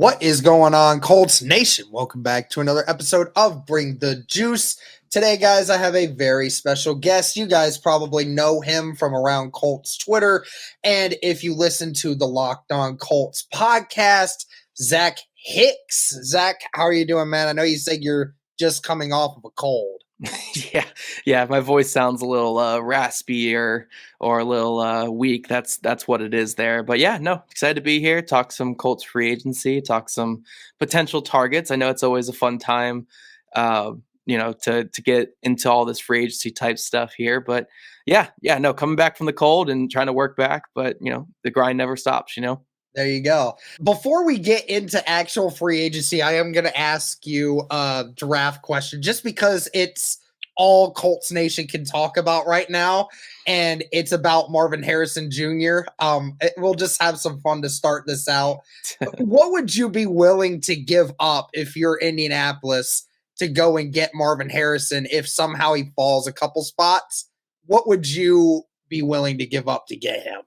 What is going on, Colts Nation? Welcome back to another episode of Bring the Juice. Today, guys, I have a very special guest. You guys probably know him from around Colts Twitter. And if you listen to the Locked On Colts podcast, Zach Hicks. Zach, how are you doing, man? I know you said you're just coming off of a cold. Yeah. My voice sounds a little raspy or a little weak. That's what it is there. But yeah, no, excited to be here. Talk some Colts free agency. Talk some potential targets. I know it's always a fun time, to get into all this free agency type stuff here. But yeah, no, coming back from the cold and trying to work back. But the grind never stops. There you go. Before we get into actual free agency, I am going to ask you a draft question just because it's all Colts Nation can talk about right now, and it's about Marvin Harrison Jr. We'll just have some fun to start this out. What would you be willing to give up if you're Indianapolis to go and get Marvin Harrison if somehow he falls a couple spots? What would you be willing to give up to get him?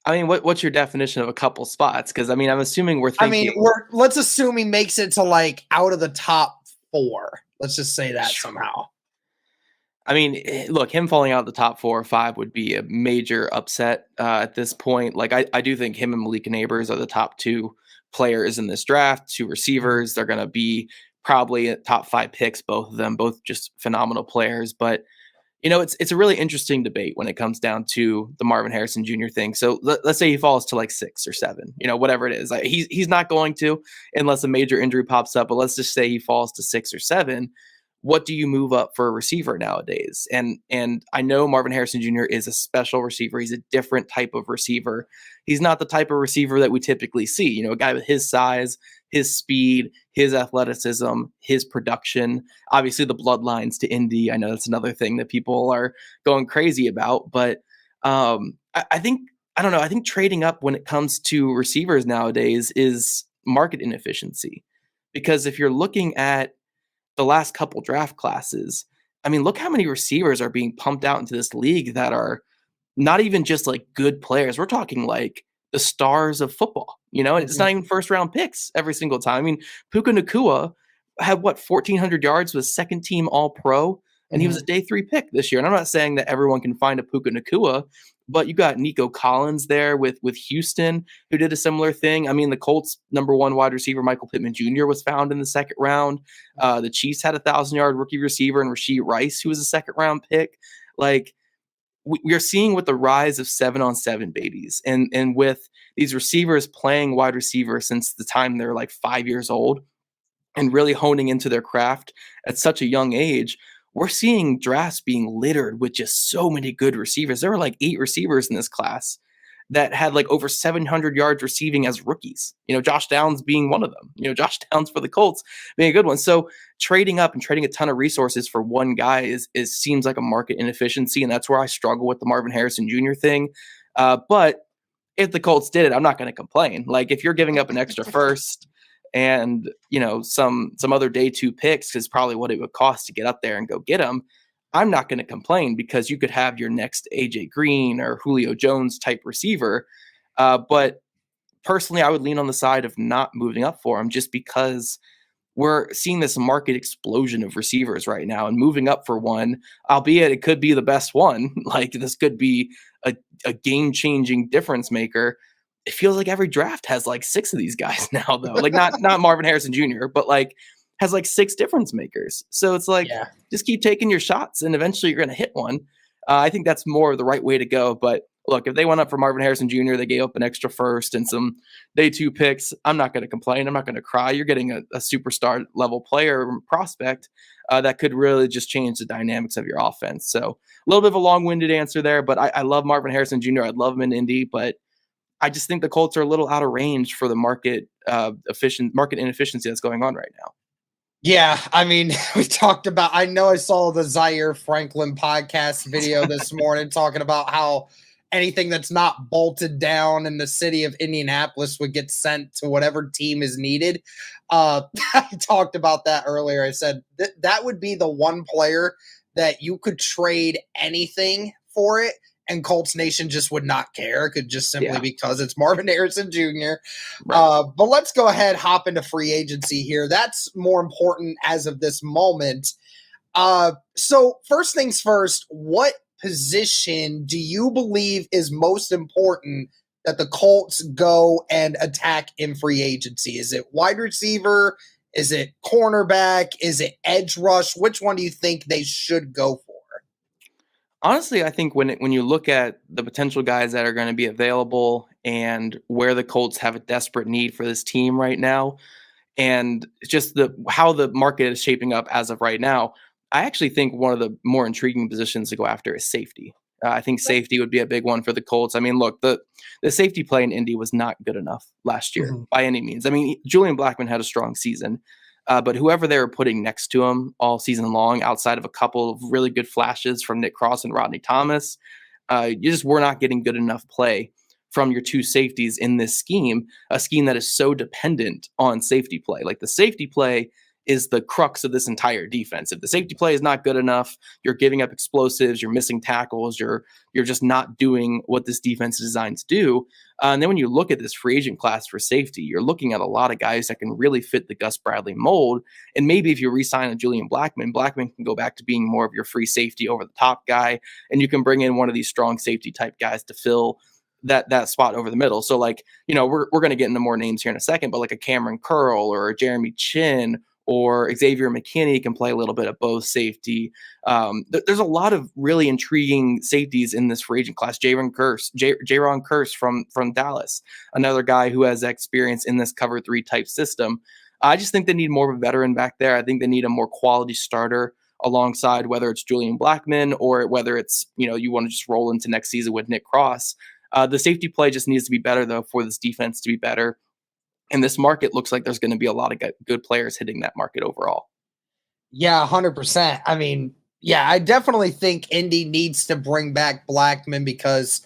I mean, what's your definition of a couple spots? Because I'm assuming we're thinking. Let's assume he makes it to like out of the top 4. Let's just say that somehow. I mean, look, him falling out of the top 4 or 5 would be a major upset at this point. Like, I do think him and Malik Neighbors are the top 2 players in this draft, 2 receivers. They're going to be probably top 5 picks, both of them, both just phenomenal players. But it's a really interesting debate when it comes down to the Marvin Harrison Jr. thing. So let's say he falls to like 6 or 7, whatever it is. Like, he's not going to unless a major injury pops up. But let's just say he falls to 6 or 7. What do you move up for a receiver nowadays? And I know Marvin Harrison Jr. is a special receiver. He's a different type of receiver. He's not the type of receiver that we typically see. A guy with his size, his speed, his athleticism, his production. Obviously, the bloodlines to Indy. I know that's another thing that people are going crazy about. But I think trading up when it comes to receivers nowadays is market inefficiency. Because if you're looking at the last couple draft classes, I mean, look how many receivers are being pumped out into this league that are not even just like good players. We're talking like the stars of football, and it's not even first round picks every single time. I mean, Puka Nacua had 1,400 yards, was second team all pro, and he was a day 3 pick this year. And I'm not saying that everyone can find a Puka Nacua, but you got Nico Collins there with Houston, who did a similar thing. I mean, the Colts' number 1 wide receiver, Michael Pittman Jr., was found in the second round. The Chiefs had a 1,000-yard rookie receiver in Rashee Rice, who was a second-round pick. Like, we are seeing with the rise of 7-on-7 babies and with these receivers playing wide receiver since the time they're like 5 years old and really honing into their craft at such a young age, we're seeing drafts being littered with just so many good receivers. There were like 8 receivers in this class that had like over 700 yards receiving as rookies. Josh Downs being one of them. Josh Downs for the Colts being a good one. So trading up and trading a ton of resources for one guy is seems like a market inefficiency, and that's where I struggle with the Marvin Harrison Jr. thing. But if the Colts did it, I'm not going to complain. Like, if you're giving up an extra first and some other day 2 picks is probably what it would cost to get up there and go get them, I'm not going to complain because you could have your next AJ Green or Julio Jones type receiver. But personally, I would lean on the side of not moving up for him just because we're seeing this market explosion of receivers right now, and moving up for one, albeit it could be the best one, like this could be a game-changing difference maker. It feels like every draft has like 6 of these guys now, though. Like, not Marvin Harrison Jr., but like has like 6 difference makers. So it's like, just keep taking your shots and eventually you're going to hit one. I think that's more the right way to go. But look, if they went up for Marvin Harrison Jr., they gave up an extra first and some day 2 picks, I'm not going to complain. I'm not going to cry. You're getting a superstar level player prospect that could really just change the dynamics of your offense. So a little bit of a long-winded answer there, but I love Marvin Harrison Jr. I'd love him in Indy, but I just think the Colts are a little out of range for the market inefficiency that's going on right now. Yeah, I mean, we talked about, I know I saw the Zaire Franklin podcast video this morning talking about how anything that's not bolted down in the city of Indianapolis would get sent to whatever team is needed. I talked about that earlier. I said that would be the one player that you could trade anything for it, and Colts Nation just would not care, could just simply Yeah. because it's Marvin Harrison Jr. Right. But let's go ahead, hop into free agency here. That's more important as of this moment. So first things first, what position do you believe is most important that the Colts go and attack in free agency? Is it wide receiver? Is it cornerback? Is it edge rush? Which one do you think they should go for? Honestly, I think when you look at the potential guys that are going to be available and where the Colts have a desperate need for this team right now, and just how the market is shaping up as of right now, I actually think one of the more intriguing positions to go after is safety. I think safety would be a big one for the Colts. I mean, look, the safety play in Indy was not good enough last year Mhm. by any means. I mean, Julian Blackmon had a strong season, but whoever they were putting next to him all season long, outside of a couple of really good flashes from Nick Cross and Rodney Thomas, you just were not getting good enough play from your two safeties in this scheme, a scheme that is so dependent on safety play. Like the safety play is the crux of this entire defense. If the safety play is not good enough, you're giving up explosives, you're missing tackles, you're just not doing what this defense is designed to do. And then when you look at this free agent class for safety, you're looking at a lot of guys that can really fit the Gus Bradley mold. And maybe if you re-sign a Julian Blackmon, Blackmon can go back to being more of your free safety over the top guy, and you can bring in one of these strong safety type guys to fill that spot over the middle. So like, we're going to get into more names here in a second, but like a Cameron Curl or a Jeremy Chin or Xavier McKinney can play a little bit of both safety. There's a lot of really intriguing safeties in this free agent class. Jaron Curse from Dallas, another guy who has experience in this cover 3 type system. I just think they need more of a veteran back there. I think they need a more quality starter alongside, whether it's Julian Blackmon or whether it's, you want to just roll into next season with Nick Cross. The safety play just needs to be better, though, for this defense to be better. And this market looks like there's going to be a lot of good players hitting that market overall. Yeah, 100%. I mean, yeah, I definitely think Indy needs to bring back Blackmon because,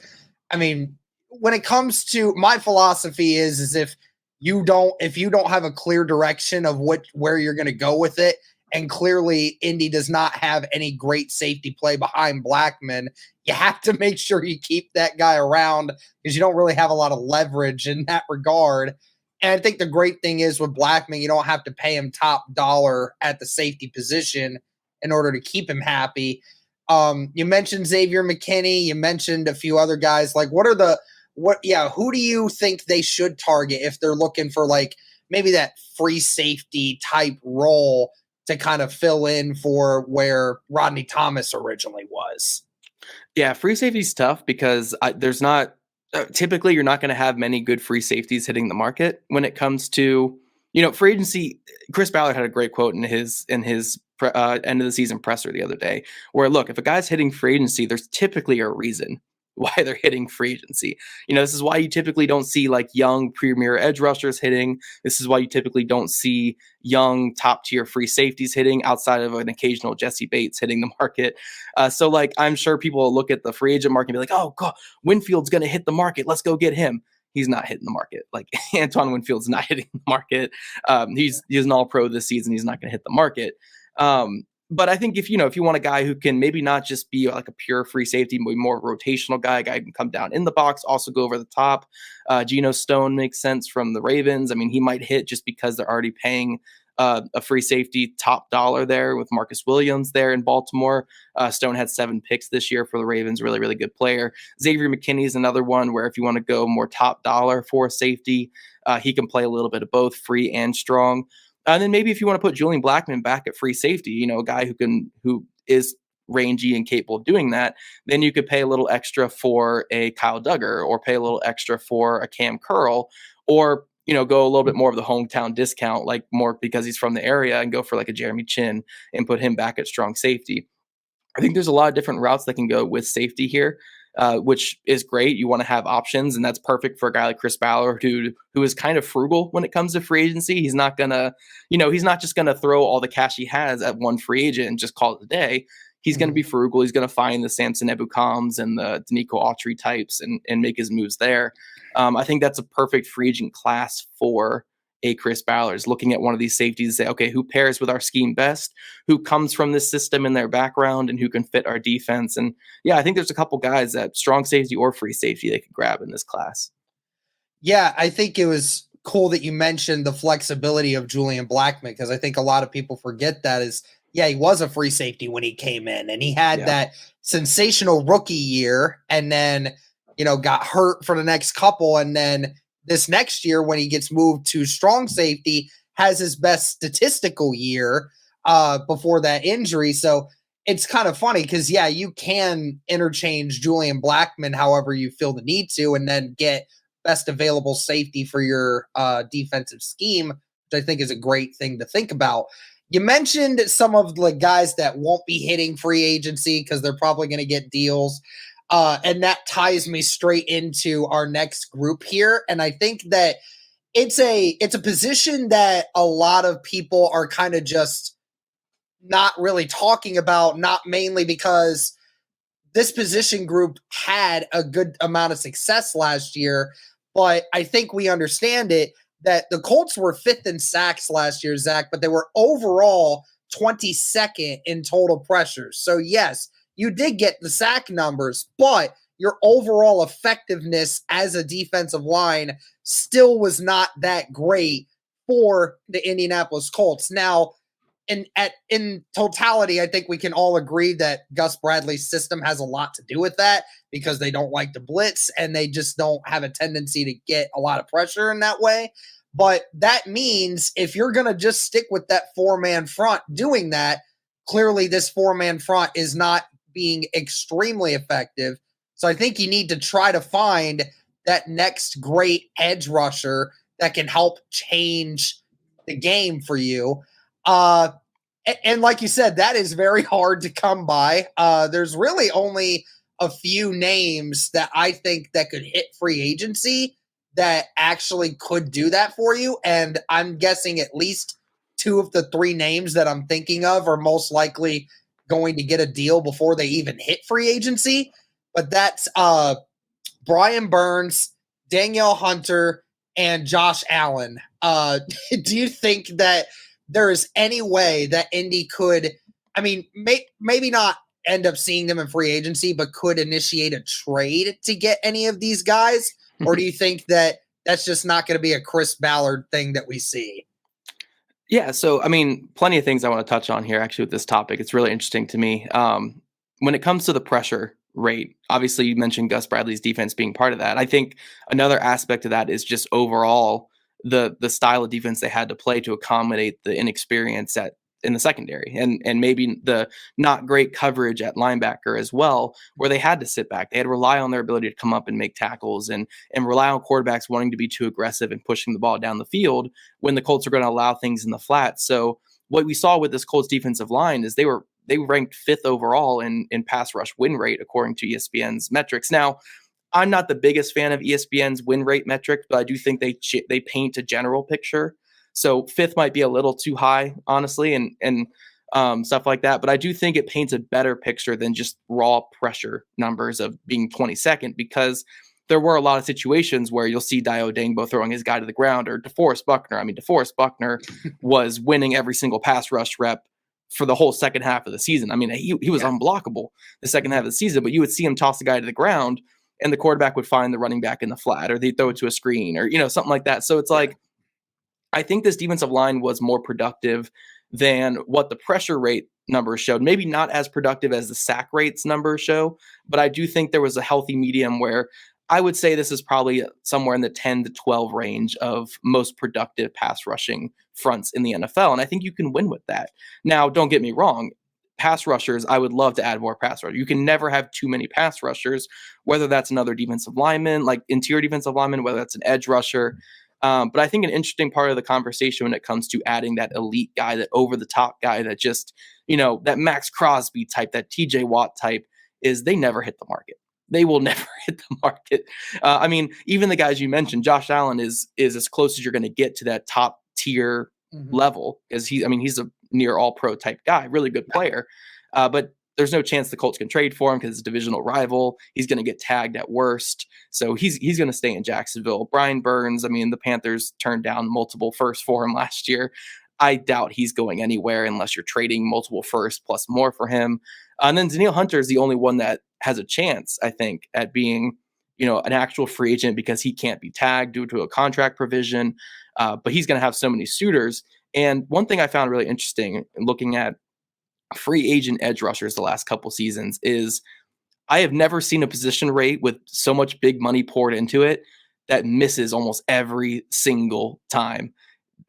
I mean, when it comes to my philosophy is if you don't have a clear direction of where you're going to go with it, and clearly Indy does not have any great safety play behind Blackmon, you have to make sure you keep that guy around because you don't really have a lot of leverage in that regard. And I think the great thing is with Blackmon, you don't have to pay him top dollar at the safety position in order to keep him happy. You mentioned Xavier McKinney. You mentioned a few other guys. Like, who do you think they should target if they're looking for like maybe that free safety type role to kind of fill in for where Rodney Thomas originally was? Yeah, free safety is tough because there's not typically you're not going to have many good free safeties hitting the market when it comes to free agency. Chris Ballard had a great quote in his end of the season presser the other day, where look, if a guy's hitting free agency, there's typically a reason why they're hitting free agency. This is why you typically don't see like young premier edge rushers hitting. This is why you typically don't see young top tier free safeties hitting outside of an occasional Jesse Bates hitting the market. So like, I'm sure people will look at the free agent market and be like, oh God, Winfield's going to hit the market. Let's go get him. He's not hitting the market. Like Antoine Winfield's not hitting the market. He's an all pro this season. He's not going to hit the market. But I think if you want a guy who can maybe not just be like a pure free safety, maybe more rotational guy who can come down in the box, also go over the top. Geno Stone makes sense from the Ravens. I mean, he might hit just because they're already paying a free safety top dollar there with Marcus Williams there in Baltimore. Stone had 7 picks this year for the Ravens. Really, really good player. Xavier McKinney is another one where if you want to go more top dollar for safety, he can play a little bit of both free and strong. And then maybe if you want to put Julian Blackmon back at free safety, a guy who is rangy and capable of doing that, then you could pay a little extra for a Kyle Duggar or pay a little extra for a Cam Curl, or go a little bit more of the hometown discount, like more because he's from the area, and go for like a Jeremy Chin and put him back at strong safety. I think there's a lot of different routes that can go with safety here, which is great. You want to have options, and that's perfect for a guy like Chris Ballard, who is kind of frugal when it comes to free agency. He's not gonna, he's not just gonna throw all the cash he has at one free agent and just call it a day. He's going to be frugal. He's going to find the Samson Ebukams and the Danico Autry types and make his moves there. I think that's a perfect free agent class for a Chris Ballard, is looking at one of these safeties and say, okay, who pairs with our scheme best, who comes from this system in their background, and who can fit our defense. And yeah, I think there's a couple guys that strong safety or free safety they could grab in this class. Yeah, I think it was cool that you mentioned the flexibility of Julian Blackmon, because I think a lot of people forget that is, yeah, he was a free safety when he came in, and he had that sensational rookie year, and then, got hurt for the next couple. And then this next year, when he gets moved to strong safety, has his best statistical year before that injury. So it's kind of funny because, yeah, you can interchange Julian Blackmon however you feel the need to, and then get best available safety for your defensive scheme, which I think is a great thing to think about. You mentioned some of the guys that won't be hitting free agency because they're probably going to get deals. And that ties me straight into our next group here. And I think that it's a position that a lot of people are kind of just not really talking about, not mainly because this position group had a good amount of success last year, but I think we understand it that the Colts were 5th in sacks last year, Zach, but they were overall 22nd in total pressures. So yes, you did get the sack numbers, but your overall effectiveness as a defensive line still was not that great for the Indianapolis Colts. Now, in totality, I think we can all agree that Gus Bradley's system has a lot to do with that, because they don't like to blitz and they just don't have a tendency to get a lot of pressure in that way. But that means if you're going to just stick with that 4-man front doing that, clearly this 4-man front is not being extremely effective. So I think you need to try to find that next great edge rusher that can help change the game for you. And like you said, that is very hard to come by. There's really only a few names that I think that could hit free agency that actually could do that for you. And I'm guessing at least 2 of the 3 names that I'm thinking of are most likely going to get a deal before they even hit free agency. But that's Brian Burns, Danielle Hunter, and Josh Allen. Do you think that there is any way that Indy could, I mean, maybe not end up seeing them in free agency, but could initiate a trade to get any of these guys? Or do you think that that's just not going to be a Chris Ballard thing that we see? Yeah, so I mean, plenty of things I want to touch on here actually with this topic. It's really interesting to me. When it comes to the pressure rate, obviously you mentioned Gus Bradley's defense being part of that. I think another aspect of that is just overall the style of defense they had to play to accommodate the inexperience in the secondary, and maybe the not great coverage at linebacker as well, where they had to sit back. They had to rely on their ability to come up and make tackles, and rely on quarterbacks wanting to be too aggressive and pushing the ball down the field when the Colts are going to allow things in the flat. So what we saw with this Colts defensive line is they ranked 5th overall in pass rush win rate according to ESPN's metrics. Now, I'm not the biggest fan of ESPN's win rate metric, but I do think they paint a general picture. So 5th might be a little too high, honestly, and stuff like that. But I do think it paints a better picture than just raw pressure numbers of being 22nd, because there were a lot of situations where you'll see Dio Dangbo throwing his guy to the ground, or DeForest Buckner. I mean, DeForest Buckner was winning every single pass rush rep for the whole second half of the season. I mean, he was unblockable the second half of the season, but you would see him toss the guy to the ground, and the quarterback would find the running back in the flat, or they'd throw it to a screen, or something like that. So it's like, I think this defensive line was more productive than what the pressure rate numbers showed. Maybe not as productive as the sack rates numbers show, but I do think there was a healthy medium where I would say this is probably somewhere in the 10 to 12 range of most productive pass rushing fronts in the NFL. And I think you can win with that. Now, don't get me wrong. Pass rushers, I would love to add more pass rushers. You can never have too many pass rushers, whether that's another defensive lineman, like interior defensive lineman, whether that's an edge rusher. But I think an interesting part of the conversation when it comes to adding that elite guy, that over-the-top guy, that just, that Max Crosby type, that TJ Watt type, is they never hit the market. They will never hit the market. I mean, even the guys you mentioned, Josh Allen is as close as you're going to get to that top tier level, because he's a near all pro type guy, really good player. But there's no chance the Colts can trade for him because it's a divisional rival. He's going to get tagged at worst. So he's going to stay in Jacksonville. Brian Burns, I mean, the Panthers turned down multiple firsts for him last year. I doubt he's going anywhere unless you're trading multiple firsts plus more for him. And then Danielle Hunter is the only one that has a chance, I think, at being, an actual free agent because he can't be tagged due to a contract provision. But he's going to have so many suitors. And one thing I found really interesting looking at free agent edge rushers the last couple seasons is I have never seen a position rate with so much big money poured into it that misses almost every single time.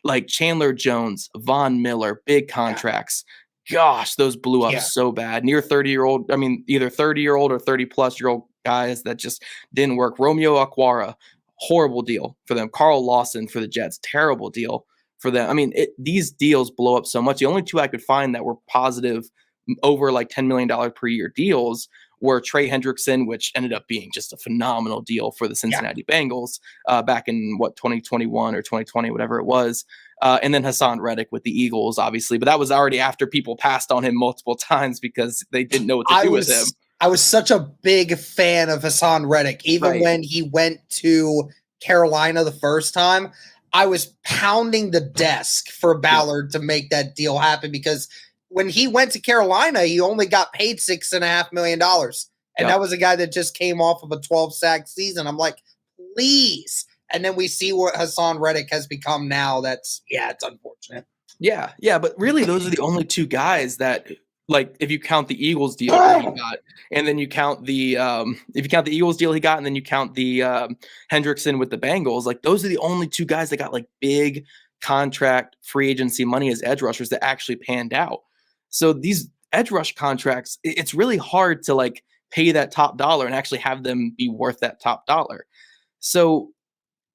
Like Chandler Jones, Von Miller, big contracts. Gosh, those blew up so bad. Near 30-year-old, I mean, either 30-year-old or 30-plus-year-old guys that just didn't work. Romeo Aquara, horrible deal for them. Carl Lawson for the Jets, terrible deal for them. I mean, these deals blow up so much. The only two I could find that were positive over like $10 million per year deals were Trey Hendrickson, which ended up being just a phenomenal deal for the Cincinnati Bengals back in 2021 or 2020, whatever it was. And then Hassan Reddick with the Eagles, obviously, but that was already after people passed on him multiple times because they didn't know what to do with him. I was such a big fan of Hassan Reddick, even when he went to Carolina the first time. I was pounding the desk for Ballard to make that deal happen because when he went to Carolina, he only got paid $6.5 million. And that was a guy that just came off of a 12-sack season. I'm like, please. And then we see what Hassan Reddick has become now. It's unfortunate. Yeah. But really, those are the only two guys that, like, if you count the Eagles deal that he got, and then you count the if you count the Eagles deal he got, and then you count the Hendrickson with the Bengals, like those are the only two guys that got like big contract free agency money as edge rushers that actually panned out. So these edge rush contracts, it's really hard to like pay that top dollar and actually have them be worth that top dollar. So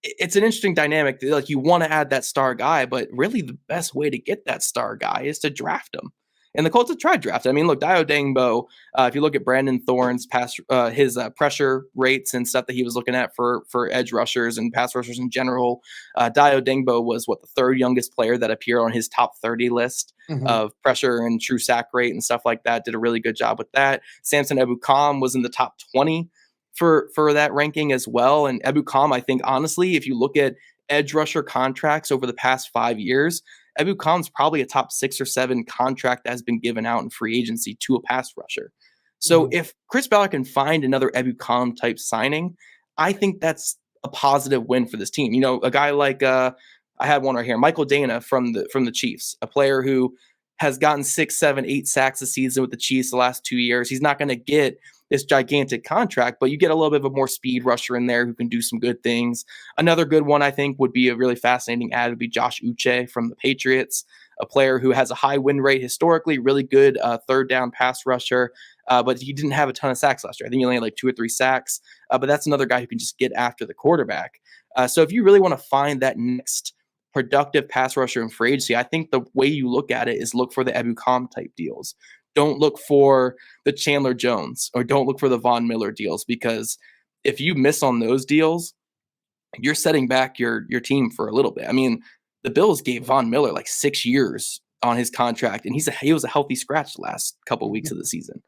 it's an interesting dynamic. Like you want to add that star guy, but really the best way to get that star guy is to draft him. And the Colts have tried drafting. I mean, look, Dio Dangbo, if you look at Brandon Thorne's his pressure rates and stuff that he was looking at for edge rushers and pass rushers in general, Dio Dangbo was the third youngest player that appeared on his top 30 list of pressure and true sack rate and stuff like that. Did a really good job with that. Samson Ebukam was in the top 20 for that ranking as well. And Ebukam, I think, honestly, if you look at edge rusher contracts over the past 5 years, Ebukam's probably a top 6 or 7 contract that has been given out in free agency to a pass rusher. So if Chris Ballard can find another Ebukam type signing, I think that's a positive win for this team. A guy like I had one right here, Michael Dana from the Chiefs, a player who has gotten 6, 7, 8 sacks a season with the Chiefs the last 2 years. He's not going to get this gigantic contract, but you get a little bit of a more speed rusher in there who can do some good things. Another good one, I think, would be a really fascinating add would be Josh Uche from the Patriots, a player who has a high win rate historically, really good third down pass rusher, but he didn't have a ton of sacks last year. I think he only had like 2 or 3 sacks, but that's another guy who can just get after the quarterback. So if you really want to find that next productive pass rusher in free agency, I think the way you look at it is look for the Ebukam type deals. Don't look for the Chandler Jones or don't look for the Von Miller deals, because if you miss on those deals, you're setting back your team for a little bit. I mean, the Bills gave Von Miller like 6 years on his contract, and he was a healthy scratch the last couple of weeks of the season.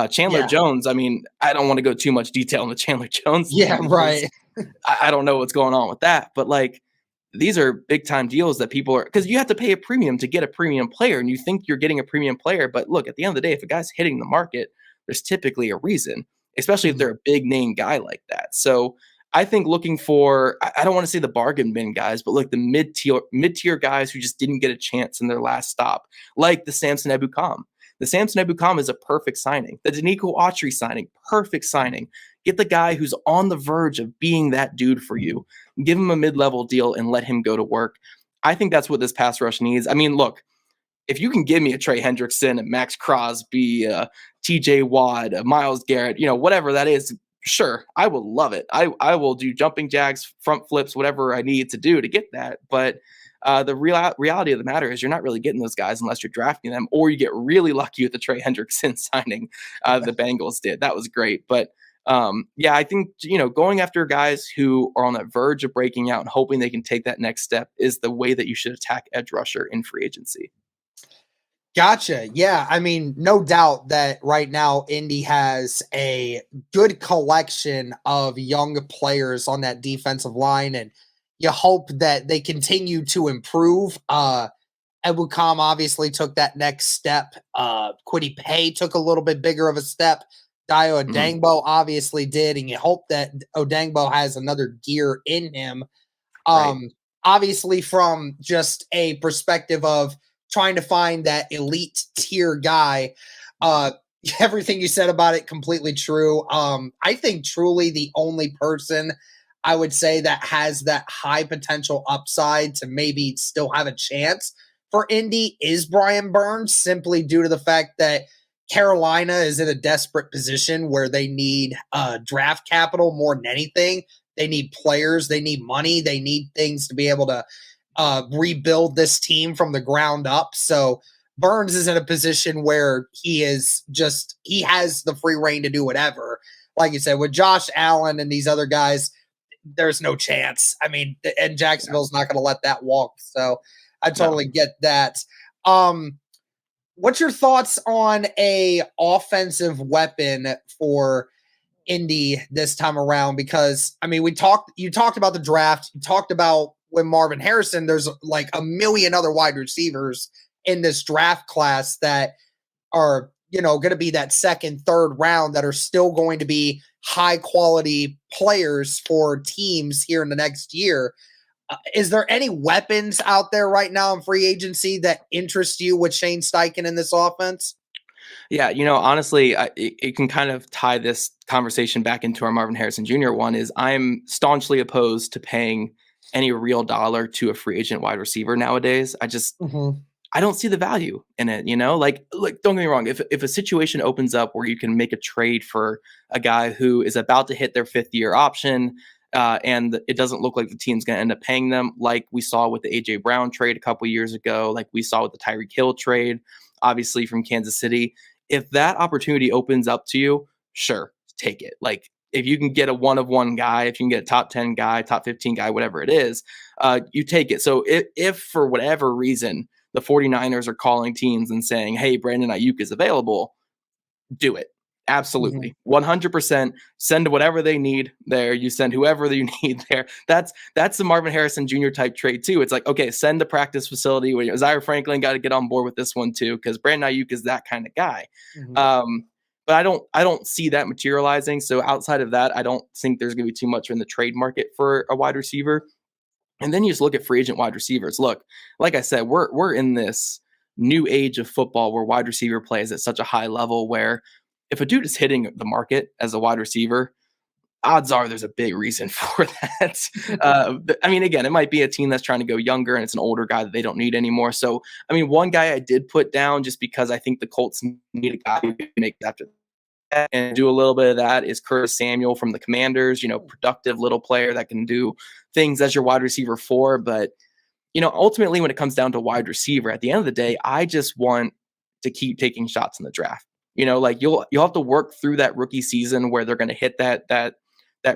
Chandler Jones, I mean, I don't want to go too much detail on the Chandler Jones. Yeah, right. I don't know what's going on with that, but like, these are big time deals that people are, because you have to pay a premium to get a premium player, and you think you're getting a premium player. But look, at the end of the day, if a guy's hitting the market, there's typically a reason, especially if they're a big name guy like that. So I think looking for, I don't want to say the bargain bin guys, but like the mid-tier guys who just didn't get a chance in their last stop, like the Samson Ebukam. The Samson Ebukam is a perfect signing. The Danico Autry signing, perfect signing. Get the guy who's on the verge of being that dude for you. Give him a mid-level deal and let him go to work. I think that's what this pass rush needs. I mean, look, if you can give me a Trey Hendrickson, a Max Crosby, TJ Watt, a Myles Garrett, whatever that is, sure, I will love it. I will do jumping jacks, front flips, whatever I need to do to get that. But the reality of the matter is you're not really getting those guys unless you're drafting them, or you get really lucky with the Trey Hendrickson signing the Bengals did. That was great. But I think, going after guys who are on that verge of breaking out and hoping they can take that next step is the way that you should attack edge rusher in free agency. Gotcha. Yeah. I mean, no doubt that right now Indy has a good collection of young players on that defensive line, and you hope that they continue to improve. Ebukam obviously took that next step. Kwity Paye took a little bit bigger of a step. Dio Mhm. Odangbo obviously did, and you hope that Odangbo has another gear in him. Right. Um, Obviously, from just a perspective of trying to find that elite tier guy, uh, everything you said about it completely true. I think truly the only person I would say that has that high potential upside to maybe still have a chance for Indy is Brian Burns, simply due to the fact that Carolina is in a desperate position where they need draft capital more than anything. They need players, they need money, they need things to be able to rebuild this team from the ground up. So Burns is in a position where he has the free reign to do whatever. Like you said, with Josh Allen and these other guys, there's no chance. I mean, and Yeah. Jacksonville's not going to let that walk. So I No. totally get that. Um, what's your thoughts on a offensive weapon for Indy this time around? Because I mean, you talked about the draft, you talked about when Marvin Harrison, there's like a million other wide receivers in this draft class that are, going to be that second, third round that are still going to be high quality players for teams here in the next year. Is there any weapons out there right now in free agency that interest you with Shane Steichen in this offense? Yeah, honestly, it can kind of tie this conversation back into our Marvin Harrison Jr. one. Is I'm staunchly opposed to paying any real dollar to a free agent wide receiver nowadays. Mhm. I don't see the value in it, Like don't get me wrong, if a situation opens up where you can make a trade for a guy who is about to hit their 5th-year option, and it doesn't look like the team's going to end up paying them, like we saw with the AJ Brown trade a couple years ago, like we saw with the Tyreek Hill trade, obviously from Kansas City. If that opportunity opens up to you, sure, take it. Like if you can get a one of one guy, if you can get a top 10 guy, top 15 guy, whatever it is, you take it. So if for whatever reason the 49ers are calling teams and saying, hey, Brandon Ayuk is available, do it. Mhm. Absolutely. 100% send whatever they need there. You send whoever you need there. That's the Marvin Harrison Jr. type trade too. It's like, okay, send the practice facility. Zaire Franklin got to get on board with this one too, because Brandon Ayuk is that kind of guy. Mhm. Um, but I don't see that materializing. So outside of that, I don't think there's going to be too much in the trade market for a wide receiver. And then you just look at free agent wide receivers. Look, like I said, we're in this new age of football where wide receiver play is at such a high level where if a dude is hitting the market as a wide receiver, odds are there's a big reason for that. I mean, again, it might be a team that's trying to go younger and it's an older guy that they don't need anymore. So, I mean, one guy I did put down just because I think the Colts need a guy who can make it after and do a little bit of that is Curtis Samuel from the Commanders, productive little player that can do things as your wide receiver for. But, ultimately, when it comes down to wide receiver, at the end of the day, I just want to keep taking shots in the draft. Like you'll have to work through that rookie season where they're going to hit that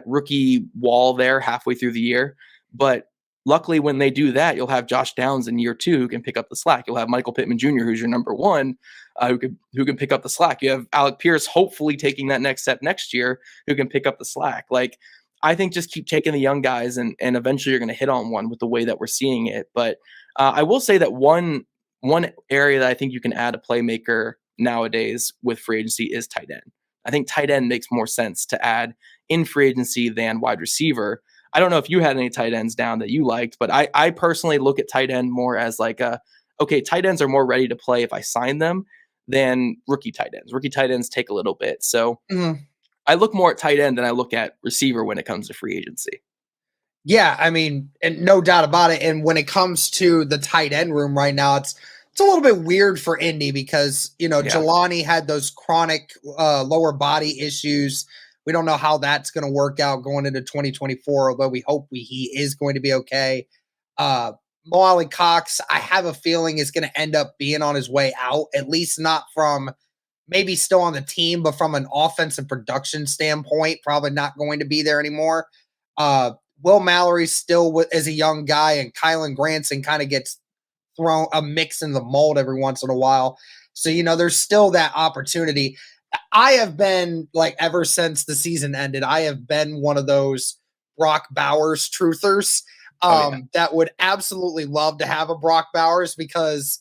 rookie wall there halfway through the year. But luckily, when they do that, you'll have Josh Downs in year 2 who can pick up the slack. You'll have Michael Pittman Jr., who's your number 1, who can pick up the slack. You have Alec Pierce hopefully taking that next step next year, who can pick up the slack. Like I think just keep taking the young guys, and eventually you're going to hit on one with the way that we're seeing it. But I will say that one area that I think you can add a playmaker nowadays with free agency is tight end. I think tight end makes more sense to add in free agency than wide receiver. I don't know if you had any tight ends down that you liked, but I personally look at tight end more as like okay, tight ends are more ready to play if I sign them than rookie tight ends. Rookie tight ends take a little bit. So Mhm. I look more at tight end than I look at receiver when it comes to free agency. Yeah, I mean, and no doubt about it. And when it comes to the tight end room right now, it's a little bit weird for Indy because Yeah. Jelani had those chronic lower body issues. We don't know how that's going to work out going into 2024, although we hope he is going to be okay. Uh, Mo Cox, I have a feeling is going to end up being on his way out, at least not from maybe still on the team, but from an offensive production standpoint, probably not going to be there anymore. Uh, Will Mallory still is a young guy, and Kylan Granson kind of gets thrown a mix in the mold every once in a while. So, there's still that opportunity. I have been like, ever since the season ended, I have been one of those Brock Bowers truthers Oh yeah. that would absolutely love to have a Brock Bowers because,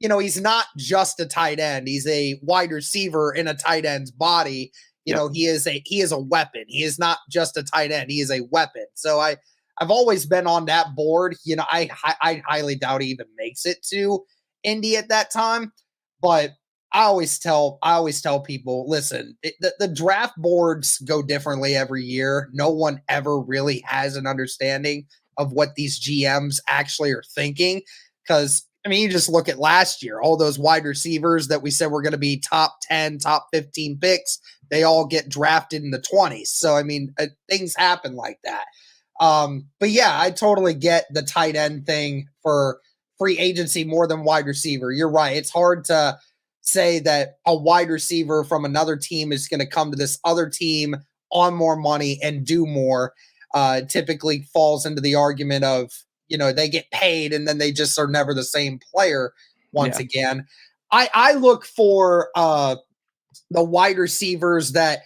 he's not just a tight end. He's a wide receiver in a tight end's body. Yep. He is a weapon. He is not just a tight end. He is a weapon. So I've always been on that board. I highly doubt he even makes it to Indy at that time, but I always tell people, listen, the draft boards go differently every year. No one ever really has an understanding of what these GMs actually are thinking. Because, you just look at last year, all those wide receivers that we said were going to be top 10, top 15 picks, they all get drafted in the 20s. So, things happen like that. But yeah, I totally get the tight end thing for free agency more than wide receiver. You're right. It's hard to say that a wide receiver from another team is going to come to this other team on more money and do more. Typically falls into the argument of, they get paid and then they just are never the same player once again. I look for the wide receivers that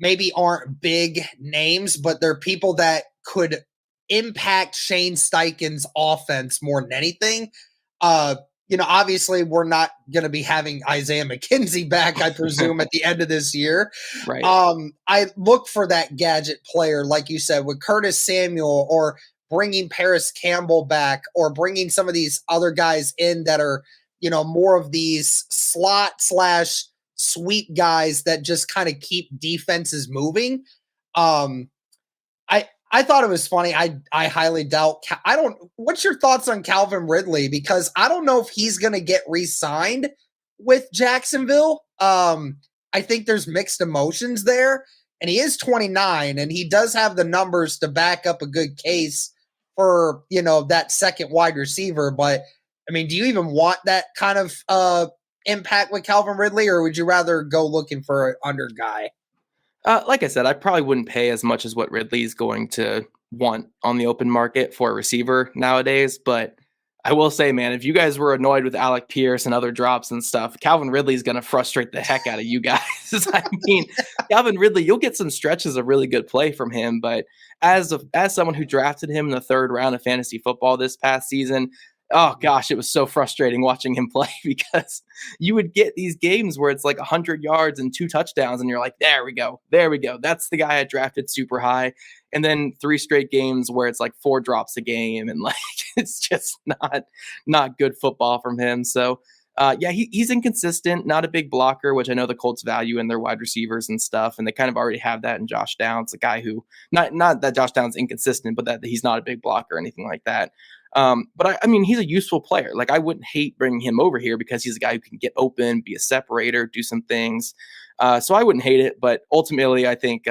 maybe aren't big names, but they're people that could impact Shane Steichen's offense more than anything. Obviously we're not going to be having Isaiah McKenzie back, I presume, at the end of this year. Right. I look for that gadget player, like you said, with Curtis Samuel, or bringing Paris Campbell back, or bringing some of these other guys in that are, more of these slot / sweep guys that just kind of keep defenses moving. I thought it was funny. I highly doubt. What's your thoughts on Calvin Ridley? Because I don't know if he's going to get re-signed with Jacksonville. I think there's mixed emotions there, and he is 29, and he does have the numbers to back up a good case for that second wide receiver. But do you even want that kind of impact with Calvin Ridley, or would you rather go looking for an under guy? Like I said, I probably wouldn't pay as much as what Ridley's going to want on the open market for a receiver nowadays. But I will say, man, if you guys were annoyed with Alec Pierce and other drops and stuff, Calvin Ridley's going to frustrate the heck out of you guys. Calvin Ridley, you'll get some stretches of really good play from him. But as someone who drafted him in the 3rd round of fantasy football this past season, oh gosh, it was so frustrating watching him play, because you would get these games where it's like 100 yards and 2 touchdowns, and you're like, there we go. That's the guy I drafted super high. And then 3 straight games where it's like 4 drops a game, and like it's just not good football from him. So he's inconsistent, not a big blocker, which I know the Colts value in their wide receivers and stuff, and they kind of already have that in Josh Downs, a guy who not that Josh Downs inconsistent, but that he's not a big blocker or anything like that. But he's a useful player. Like, I wouldn't hate bringing him over here because he's a guy who can get open, be a separator, do some things. So I wouldn't hate it. But ultimately, I think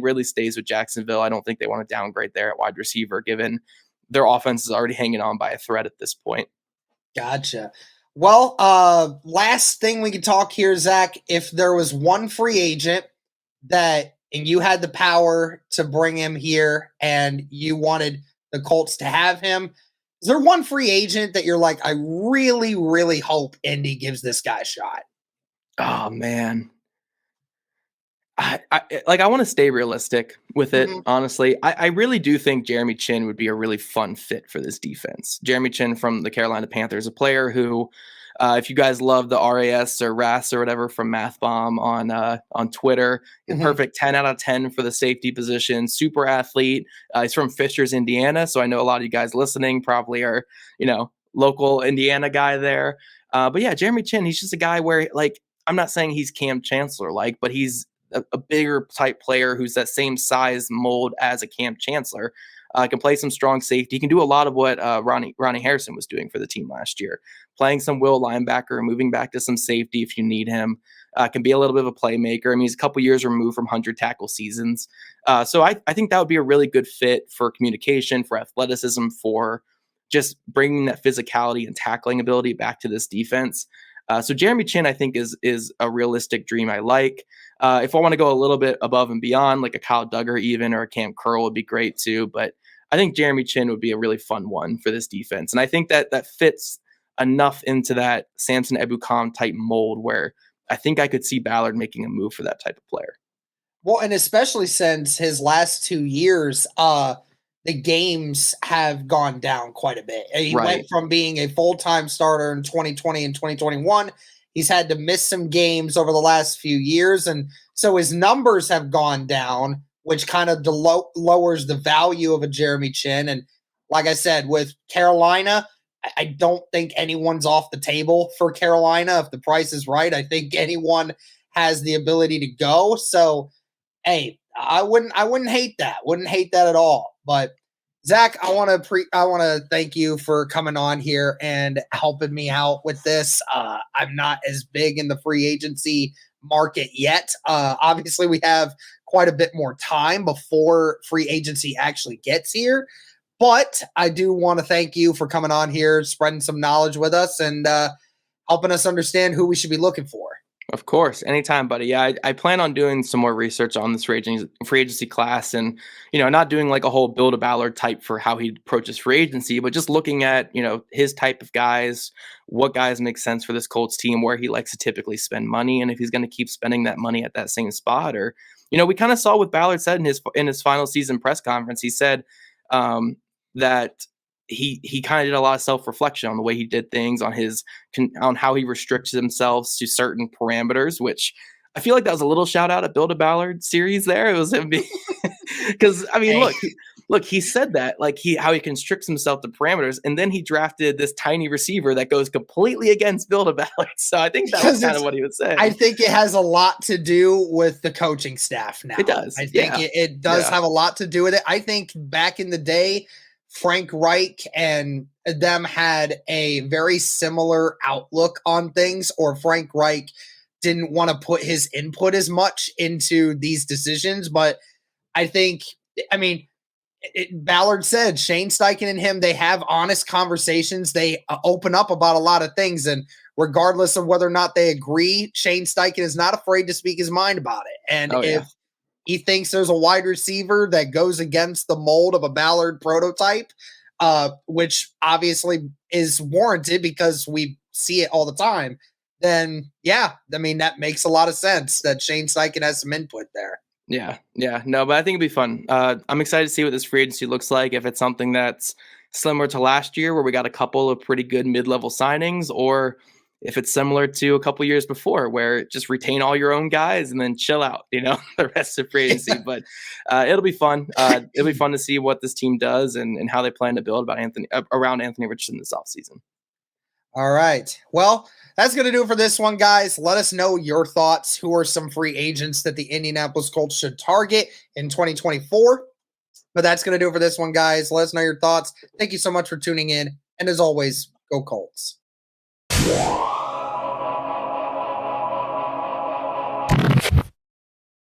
Ridley stays with Jacksonville. I don't think they want to downgrade there at wide receiver, given their offense is already hanging on by a thread at this point. Gotcha. Well, last thing we could talk here, Zach, if there was one free agent and you had the power to bring him here and you wanted the Colts to have him, is there one free agent that you're like, I really, really hope Indy gives this guy a shot? Oh man. I want to stay realistic with it, honestly. I really do think Jeremy Chinn would be a really fun fit for this defense. Jeremy Chinn from the Carolina Panthers, a player who, if you guys love the RAS or RAS or whatever from Math Bomb on Twitter, perfect 10 out of 10 for the safety position, super athlete. He's from Fishers, Indiana, so I know a lot of you guys listening probably are, local Indiana guy there. But yeah, Jeremy Chinn, he's just a guy where, like, I'm not saying he's Cam Chancellor like, but he's a bigger type player who's that same size mold as a Cam Chancellor. Can play some strong safety. He can do a lot of what Ronnie Harrison was doing for the team last year, playing some will linebacker, moving back to some safety if you need him. Can be a little bit of a playmaker. He's a couple years removed from 100 tackle seasons. So I think that would be a really good fit for communication, for athleticism, for just bringing that physicality and tackling ability back to this defense. So Jeremy Chinn, I think, is a realistic dream I like. If I want to go a little bit above and beyond, like a Kyle Duggar even, or a Cam Curl would be great too. But I think Jeremy Chinn would be a really fun one for this defense. And I think that fits enough into that Samson Ebukam type mold where I think I could see Ballard making a move for that type of player. Well, and especially since his last 2 years, the games have gone down quite a bit. He went from being a full-time starter in 2020 and 2021. He's had to miss some games over the last few years, and so his numbers have gone down, which kind of lowers the value of a Jeremy Chin. And like I said, with Carolina, I don't think anyone's off the table for Carolina. If the price is right, I think anyone has the ability to go. So, hey, I wouldn't hate that. Wouldn't hate that at all. But Zach, I want to thank you for coming on here and helping me out with this. I'm not as big in the free agency market yet. Obviously, we have quite a bit more time before free agency actually gets here. But I do want to thank you for coming on here, spreading some knowledge with us, and helping us understand who we should be looking for. Of course, anytime, buddy. Yeah, I plan on doing some more research on this free agency class, and not doing like a whole build a Ballard type for how he approaches free agency, but just looking at his type of guys, what guys make sense for this Colts team, where he likes to typically spend money, and if he's going to keep spending that money at that same spot, or we kind of saw what Ballard said in his final season press conference. He said that he kind of did a lot of self-reflection on the way he did things, on how he restricts himself to certain parameters, which I feel like that was a little shout out at Build a Ballard series there. It was him because I mean, look, he said that like how he constricts himself to parameters, and then he drafted this tiny receiver that goes completely against Build a Ballard. So I think that was kind of what he was saying. I think it has a lot to do with the coaching staff now. It does. I think it does have a lot to do with it. I think back in the day, Frank Reich and them had a very similar outlook on things, or Frank Reich didn't want to put his input as much into these decisions. But I think, Ballard said Shane Steichen and him, they have honest conversations. They open up about a lot of things. And regardless of whether or not they agree, Shane Steichen is not afraid to speak his mind about it. And if he thinks there's a wide receiver that goes against the mold of a Ballard prototype, which obviously is warranted because we see it all the time, then that makes a lot of sense that Shane Steichen has some input there. Yeah. No, but I think it'd be fun. I'm excited to see what this free agency looks like. If it's something that's similar to last year where we got a couple of pretty good mid-level signings, or if it's similar to a couple years before where just retain all your own guys and then chill out, the rest of free agency. But it'll be fun. It'll be fun to see what this team does and how they plan to build around Anthony Richardson this offseason. All right. Well, that's going to do it for this one, guys. Let us know your thoughts. Who are some free agents that the Indianapolis Colts should target in 2024? But that's going to do it for this one, guys. Let us know your thoughts. Thank you so much for tuning in. And as always, go Colts.